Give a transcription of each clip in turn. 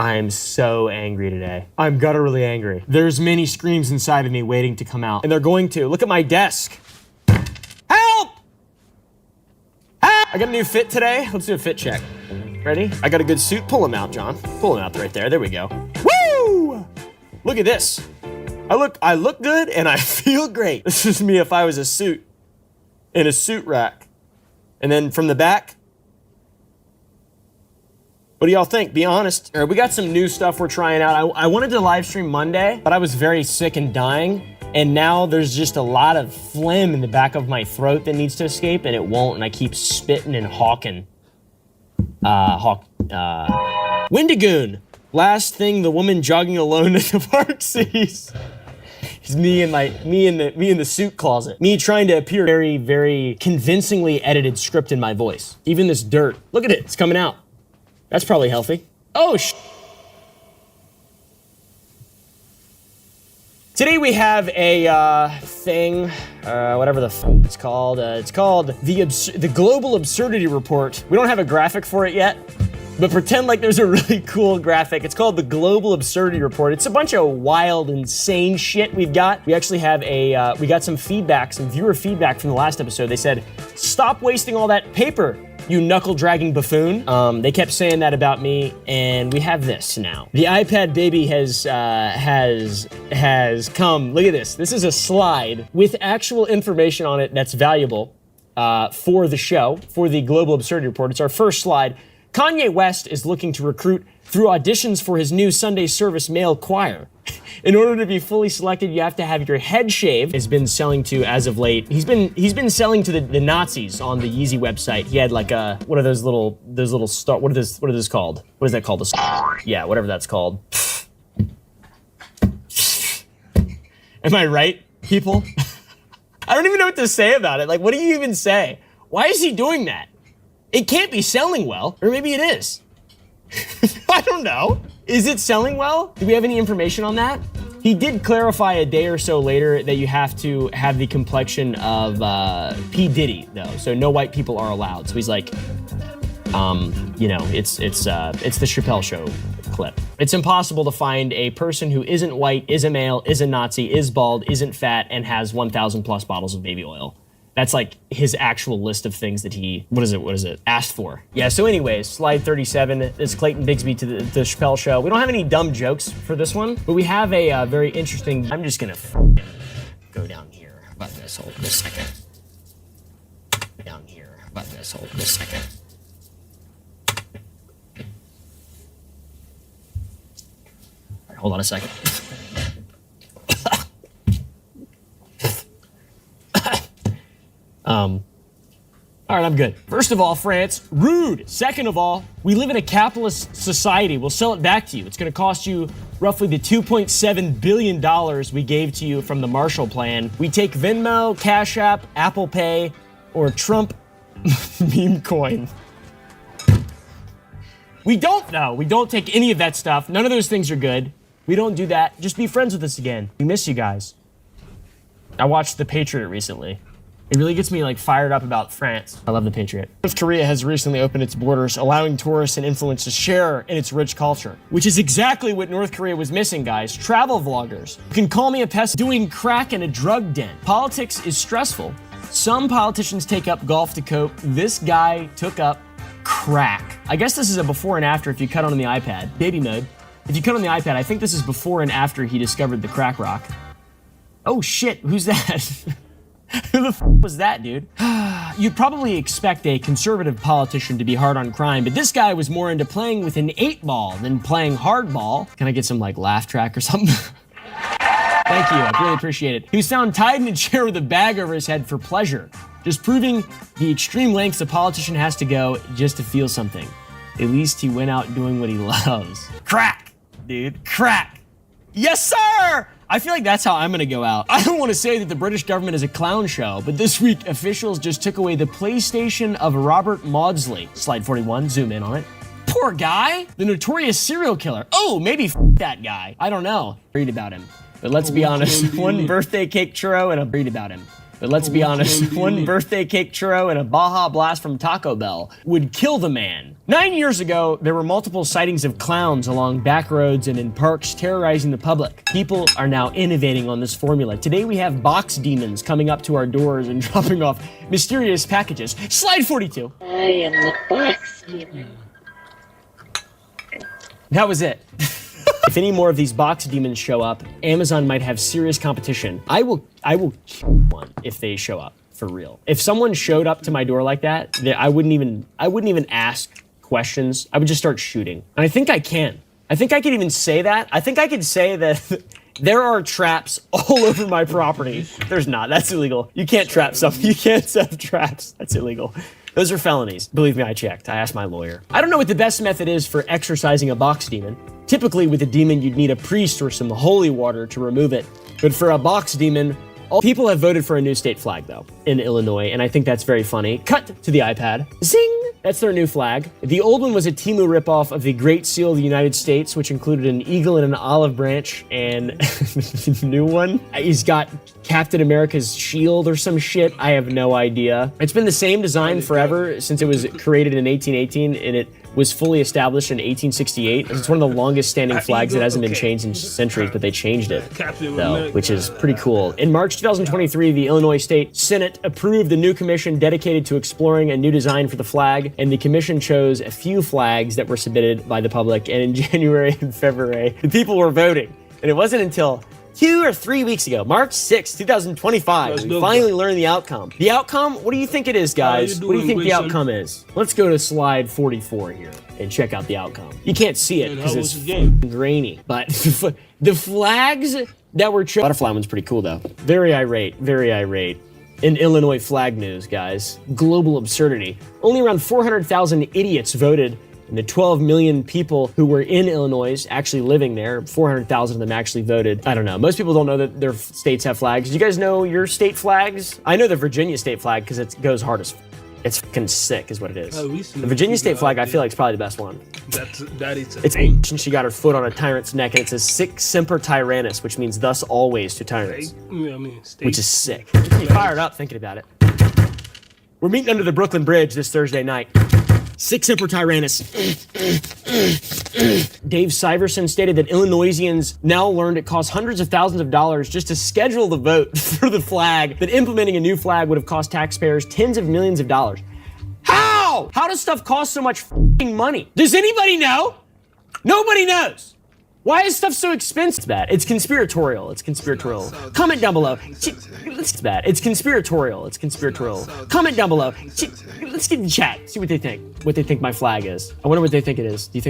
I'm so angry today. I'm gutturally angry. There's many screams inside of me waiting to come out, and they're going to. Look at my desk. Help! Help! I got a new fit today. Let's do a fit check. Ready? I got a good suit. Pull him out, John. Pull him out right there. There we go. Woo! Look at this. I look good and I feel great. This is me if I was a suit in a suit rack. And then from the back, what do y'all think? Be honest. All right, we got some new stuff we're trying out. I wanted to live stream Monday, but I was very sick and dying. And now there's just a lot of phlegm in the back of my throat that needs to escape, and it won't, and I keep spitting and hawking. Wendigoon. Last thing the woman jogging alone in the park sees. It's me in the suit closet. Me trying to appear very, very convincingly edited script in my voice. Even this dirt. Look at it, it's coming out. That's probably healthy. Oh, Today we have a thing, whatever the it's called. It's called the Global Absurdity Report. We don't have a graphic for it yet, but pretend like there's a really cool graphic. It's called the Global Absurdity Report. It's a bunch of wild, insane shit we've got. We actually have we got some feedback, some viewer feedback from the last episode. They said, stop wasting all that paper, you knuckle-dragging buffoon. They kept saying that about me, and we have this now. The iPad baby has come. Look at this. This is a slide with actual information on it that's valuable for the show, for the Global Absurdity Report. It's our first slide. Kanye West is looking to recruit through auditions for his new Sunday service male choir. In order to be fully selected, you have to have your head shaved. Has been selling to, as of late, he's been selling to the Nazis on the Yeezy website. He had like a, what are those little star, what are those called? What is that called? Yeah, whatever that's called. Am I right, people? I don't even know what to say about it. Like, what do you even say? Why is he doing that? It can't be selling well, or maybe it is. I don't know. Is it selling well? Do we have any information on that? He did clarify a day or so later that you have to have the complexion of P. Diddy, though, so no white people are allowed. So he's like, you know, it's the Chappelle Show clip. It's impossible to find a person who isn't white, is a male, is a Nazi, is bald, isn't fat, and has 1,000 plus bottles of baby oil. That's like his actual list of things that he, what is it, asked for. Yeah, so anyways, slide 37 is Clayton Bigsby to the Chappelle Show. We don't have any dumb jokes for this one, but we have a very interesting, I'm just gonna go down here. How about this, hold this second. Down here, how about this, hold this second. All right, hold on a second. All right, I'm good. First of all, France, rude. Second of all, we live in a capitalist society. We'll sell it back to you. It's gonna cost you roughly the $2.7 billion we gave to you from the Marshall Plan. We take Venmo, Cash App, Apple Pay, or Trump meme coin. We don't, though. We don't take any of that stuff. None of those things are good. We don't do that. Just be friends with us again. We miss you guys. I watched The Patriot recently. It really gets me like fired up about France. I love The Patriot. North Korea has recently opened its borders, allowing tourists and influencers to share in its rich culture, which is exactly what North Korea was missing, guys. Travel vloggers. You can call me a pest doing crack in a drug den. Politics is stressful. Some politicians take up golf to cope. This guy took up crack. I guess this is a before and after if you cut on the iPad. Baby mode. If you cut on the iPad, I think this is before and after he discovered the crack rock. Oh shit, who's that? Who the f was that, dude? You'd probably expect a conservative politician to be hard on crime, but this guy was more into playing with an 8-ball than playing hardball. Can I get some, like, laugh track or something? Thank you, I really appreciate it. He was found tied in a chair with a bag over his head for pleasure, just proving the extreme lengths a politician has to go just to feel something. At least he went out doing what he loves. Crack, dude, crack. Yes, sir! I feel like that's how I'm gonna go out. I don't want to say that the British government is a clown show, but this week, officials just took away the PlayStation of Robert Maudsley. Slide 41, zoom in on it. Poor guy, the notorious serial killer. Oh, maybe f that guy. I don't know. Read about him. But let's be honest, one birthday cake churro and I'll read about him. But let's be honest, one birthday cake churro and a Baja Blast from Taco Bell would kill the man. 9 years ago, there were multiple sightings of clowns along back roads and in parks terrorizing the public. People are now innovating on this formula. Today we have box demons coming up to our doors and dropping off mysterious packages. Slide 42. I am the box demon. That was it. If any more of these box demons show up, Amazon might have serious competition. I will kill one if they show up, for real. If someone showed up to my door like that, I wouldn't even ask questions. I would just start shooting. And I think I can. I think I could even say that. I think I could say that there are traps all over my property. There's not. That's illegal. You can't trap something. You can't set traps. That's illegal. Those are felonies. Believe me, I checked. I asked my lawyer. I don't know what the best method is for exorcising a box demon. Typically, with a demon, you'd need a priest or some holy water to remove it. But for a box demon, all people have voted for a new state flag, though, in Illinois, and I think that's very funny. Cut to the iPad. Zing! That's their new flag. The old one was a Temu ripoff of the Great Seal of the United States, which included an eagle and an olive branch, and the new one, he's got Captain America's shield or some shit. I have no idea. It's been the same design forever since it was created in 1818, and it was fully established in 1868. It's one of the longest standing flags that hasn't been changed in centuries, but they changed it, though, which is pretty cool. In March 2023, the Illinois State Senate approved the new commission dedicated to exploring a new design for the flag, and the commission chose a few flags that were submitted by the public, and in January and February, the people were voting. And it wasn't until 2 or 3 weeks ago, March 6, 2025, we finally learned the outcome. The outcome, what do you think it is, guys? What do you think the outcome is? Let's go to slide 44 here and check out the outcome. You can't see it because it's grainy, but the flags that were chosen. Butterfly one's pretty cool, though. Very irate, very irate. In Illinois flag news, guys. Global absurdity. Only around 400,000 idiots voted, and the 12 million people who were in Illinois actually living there, 400,000 of them actually voted. I don't know. Most people don't know that their states have flags. Do you guys know your state flags? I know the Virginia state flag because it goes hard as it's fucking sick is what it is. The Virginia state flag, I feel like, is probably the best one. It's ancient. She got her foot on a tyrant's neck, and it says Sic Semper Tyrannis, which means thus always to tyrants, which is sick. I'm fired up thinking about it. We're meeting under the Brooklyn Bridge this Thursday night. Sic Semper Tyrannis. Dave Syverson stated that Illinoisians now learned it costs hundreds of thousands of dollars just to schedule the vote for the flag, that implementing a new flag would have cost taxpayers tens of millions of dollars. How? How does stuff cost so much f***ing money? Does anybody know? Nobody knows. Why is stuff so expensive? It's bad. It's conspiratorial. It's conspiratorial. Comment down below. It's bad. It's conspiratorial. It's conspiratorial. Comment down below. Let's get in the chat. See what they think. What they think my flag is. I wonder what they think it is. Do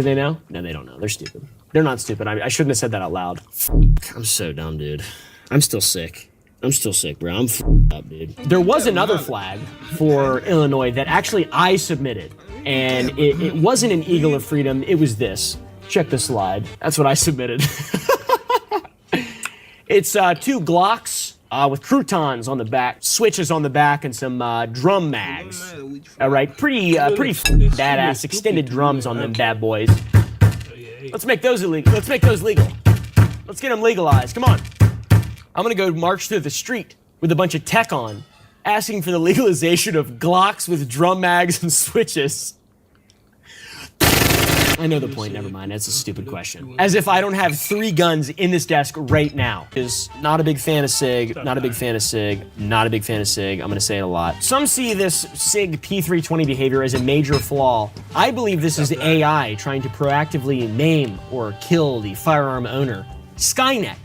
they know? No, they don't know. They're stupid. They're not stupid. I shouldn't have said that out loud. I'm so dumb, dude. I'm still sick. I'm still sick, bro. I'm up, dude. There was another flag for Illinois that actually I submitted, and it wasn't an Eagle of Freedom. It was this. Check the slide. That's what I submitted. It's 2 Glocks with croutons on the back, switches on the back, and some drum mags. All right, pretty badass extended drums on them bad boys. Let's make those illegal. Let's make those legal. Let's get them legalized. Come on. I'm gonna go march through the street with a bunch of tech on, asking for the legalization of Glocks with drum mags and switches. I know the point, never mind, that's a stupid question. As if I don't have 3 guns in this desk right now. Is not a big fan of SIG, not a big fan of SIG, not a big fan of SIG, I'm gonna say it a lot. Some see this SIG P320 behavior as a major flaw. I believe this is AI trying to proactively maim or kill the firearm owner. Skynet,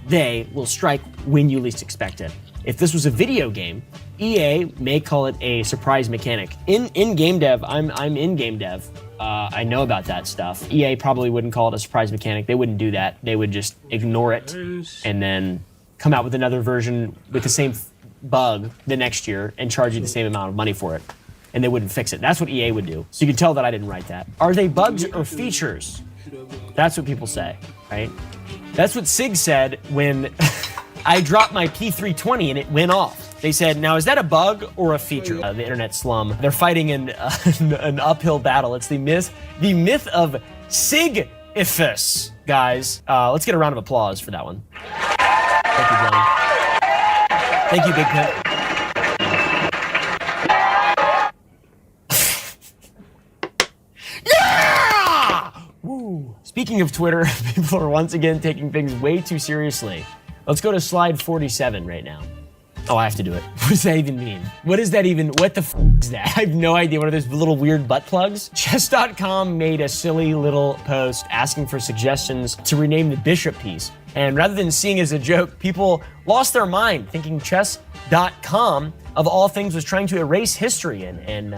they will strike when you least expect it. If this was a video game, EA may call it a surprise mechanic. In game dev, I'm in game dev. I know about that stuff. EA probably wouldn't call it a surprise mechanic. They wouldn't do that. They would just ignore it and then come out with another version with the same bug the next year and charge you the same amount of money for it. And they wouldn't fix it. That's what EA would do. So you can tell that I didn't write that. Are they bugs or features? That's what people say, right? That's what SIG said when I dropped my P320 and it went off. They said, now is that a bug or a feature? The internet slum. They're fighting in an uphill battle. It's the myth of Sisyphus, guys. Let's get a round of applause for that one. Thank you, John. Thank you, Big Pimp. Yeah! Woo. Speaking of Twitter, people are once again taking things way too seriously. Let's go to slide 47 right now. Oh, I have to do it. What does that even mean? What is that even? What the is that? I have no idea. What are those little weird butt plugs? Chess.com made a silly little post asking for suggestions to rename the bishop piece. And rather than seeing it as a joke, people lost their mind thinking chess.com, of all things, was trying to erase history and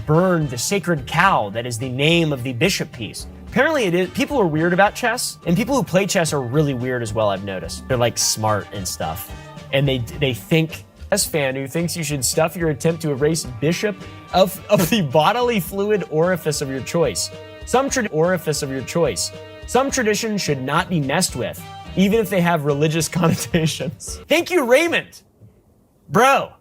burn the sacred cow that is the name of the bishop piece. Apparently it is. People are weird about chess, and people who play chess are really weird as well, I've noticed. They're like smart and stuff. And they think, as fan who thinks you should stuff your attempt to erase bishop of the bodily fluid orifice of your choice. Some traditions should not be messed with, even if they have religious connotations. Thank you, Raymond. Bro,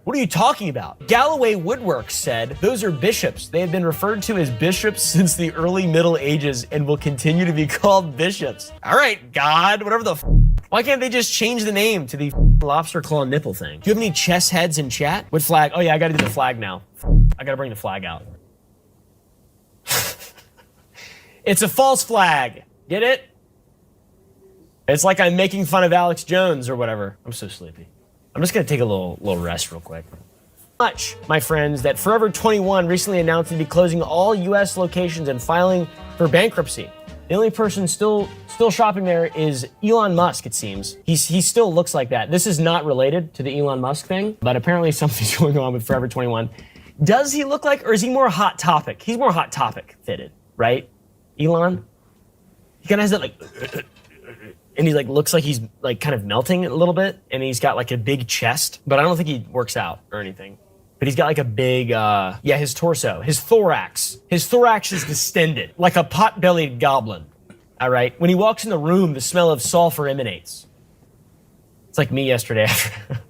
what are you talking about? Galloway Woodworks said, those are bishops. They have been referred to as bishops since the early Middle Ages and will continue to be called bishops. All right, God, whatever the Why can't they just change the name to the lobster claw nipple thing? Do you have any chess heads in chat? What flag? Oh yeah, I gotta do the flag now. I gotta bring the flag out. It's a false flag. Get it? It's like I'm making fun of Alex Jones or whatever. I'm so sleepy. I'm just gonna take a little rest real quick. Much, my friends, that Forever 21 recently announced to be closing all U.S. locations and filing for bankruptcy. The only person still shopping there is Elon Musk, it seems. He still looks like that. This is not related to the Elon Musk thing, but apparently something's going on with Forever 21. Does he look like, or is he more Hot Topic? He's more Hot Topic fitted, right? Elon? He kind of has that like, and he like looks like he's like kind of melting a little bit, and he's got like a big chest, but I don't think he works out or anything. But he's got like a big, his torso, his thorax. His thorax is distended, like a pot-bellied goblin, all right? When he walks in the room, the smell of sulfur emanates. It's like me yesterday.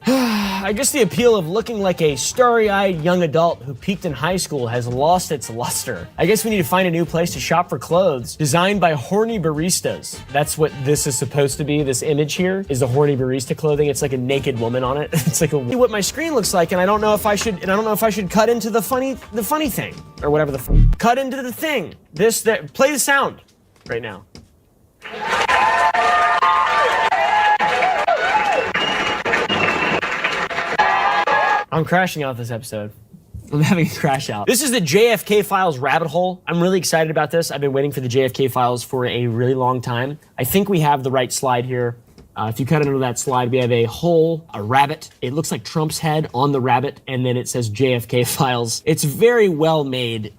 I guess the appeal of looking like a starry-eyed young adult who peaked in high school has lost its luster. I guess we need to find a new place to shop for clothes designed by horny baristas. That's what this is supposed to be. This image here is the horny barista clothing. It's like a naked woman on it. It's like what my screen looks like, and I don't know if I should cut into the funny thing or whatever cut into the thing. Play the sound right now. I'm crashing out this episode. I'm having a crash out. This is the JFK Files rabbit hole. I'm really excited about this. I've been waiting for the JFK Files for a really long time. I think we have the right slide here. If you cut into that slide, we have a rabbit. It looks like Trump's head on the rabbit, and then it says JFK Files. It's a very well-made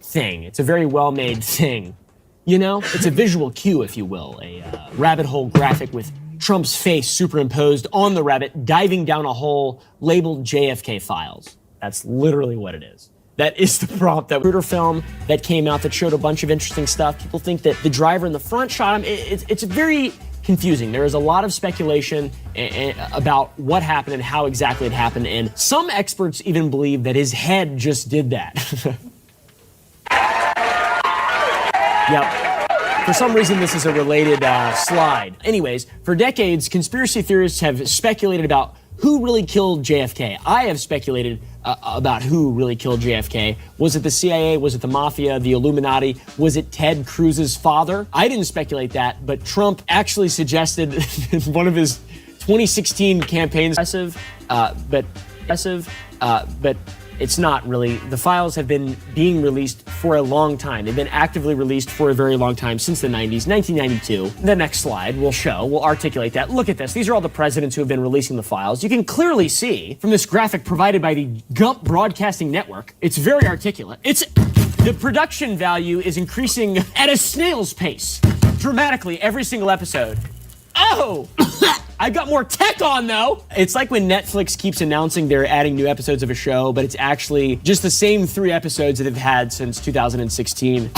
thing. It's a very well-made thing. You know, it's a visual cue, if you will, a rabbit hole graphic with Trump's face superimposed on the rabbit, diving down a hole labeled JFK Files. That's literally what it is. That is the prompt. That Recruiter film that came out that showed a bunch of interesting stuff. People think that the driver in the front shot him. It's very confusing. There is a lot of speculation about what happened and how exactly it happened, and some experts even believe that his head just did that. Yep. For some reason, this is a related slide. Anyways, for decades, conspiracy theorists have speculated about who really killed JFK. I have speculated about who really killed JFK. Was it the CIA? Was it the mafia? The Illuminati? Was it Ted Cruz's father? I didn't speculate that, but Trump actually suggested in one of his 2016 campaigns, but it's not really. The files have been being released for a long time. They've been actively released for a very long time, since the 90s, 1992. The next slide will articulate that. Look at this. These are all the presidents who have been releasing the files. You can clearly see from this graphic provided by the Gump Broadcasting Network, it's very articulate. The production value is increasing at a snail's pace, dramatically every single episode. Oh! I got more tech on, though. It's like when Netflix keeps announcing they're adding new episodes of a show, but it's actually just the same 3 episodes that they've had since 2016.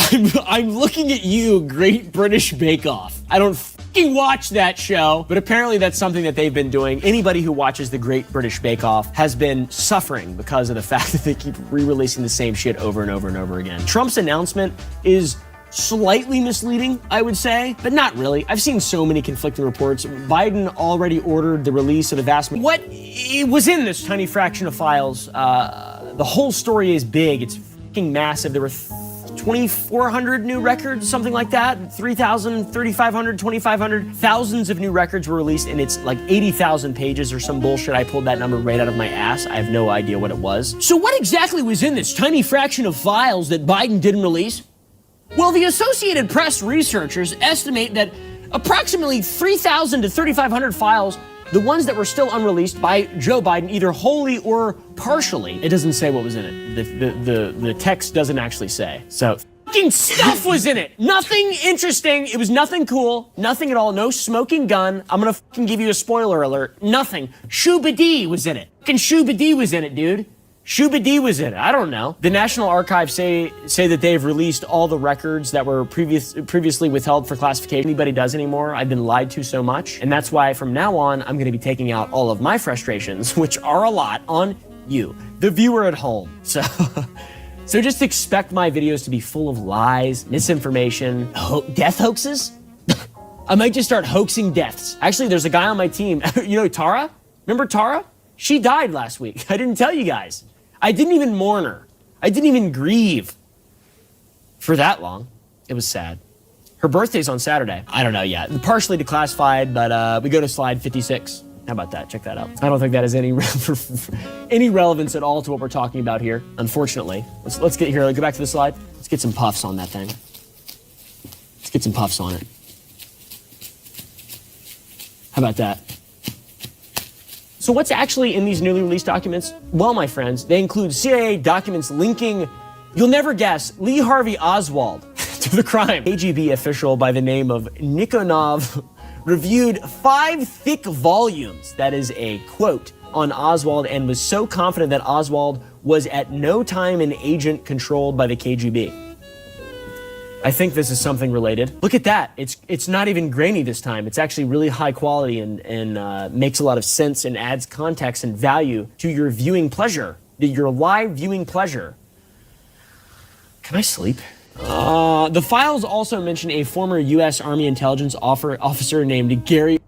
I'm looking at you, Great British Bake Off. I don't fucking watch that show, but apparently that's something that they've been doing. Anybody who watches the Great British Bake Off has been suffering because of the fact that they keep re-releasing the same shit over and over and over again. Trump's announcement is slightly misleading, I would say, but not really. I've seen so many conflicting reports. Biden already ordered the release of the vast... What was in this tiny fraction of files? The whole story is big. It's fucking massive. There were 2,400 new records, something like that. 3,000, 3,500, 2,500. Thousands of new records were released, and it's like 80,000 pages or some bullshit. I pulled that number right out of my ass. I have no idea what it was. So what exactly was in this tiny fraction of files that Biden didn't release? Well, the Associated Press researchers estimate that approximately 3,000 to 3,500 files, the ones that were still unreleased by Joe Biden, either wholly or partially. It doesn't say what was in it. The text doesn't actually say. So fucking stuff was in it. Nothing interesting. It was nothing cool. Nothing at all. No smoking gun. I'm gonna fucking give you a spoiler alert. Nothing. Shubadee was in it. Fucking Shubadee was in it, dude. Shubadee was in it. I don't know. The National Archives say that they've released all the records that were previously withheld for classification. Anybody does anymore. I've been lied to so much. And that's why from now on, I'm going to be taking out all of my frustrations, which are a lot, on you, the viewer at home. So just expect my videos to be full of lies, misinformation, death hoaxes. I might just start hoaxing deaths. Actually, there's a guy on my team. You know Tara? Remember Tara? She died last week. I didn't tell you guys. I didn't even mourn her. I didn't even grieve for that long. It was sad. Her birthday's on Saturday. I don't know yet. Partially declassified, but we go to slide 56. How about that? Check that out. I don't think that has any relevance at all to what we're talking about here, unfortunately. Let's get here. Let's go back to the slide. Let's get some puffs on that thing. Let's get some puffs on it. How about that? So what's actually in these newly released documents? Well, my friends, they include CIA documents linking, you'll never guess, Lee Harvey Oswald to the crime. KGB official by the name of Nikonov reviewed 5 thick volumes, that is a quote, on Oswald, and was so confident that Oswald was at no time an agent controlled by the KGB. I think this is something related. Look at that. It's not even grainy this time. It's actually really high quality and makes a lot of sense and adds context and value to your viewing pleasure, your live viewing pleasure. Can I sleep? The files also mention a former U.S. Army intelligence officer named Gary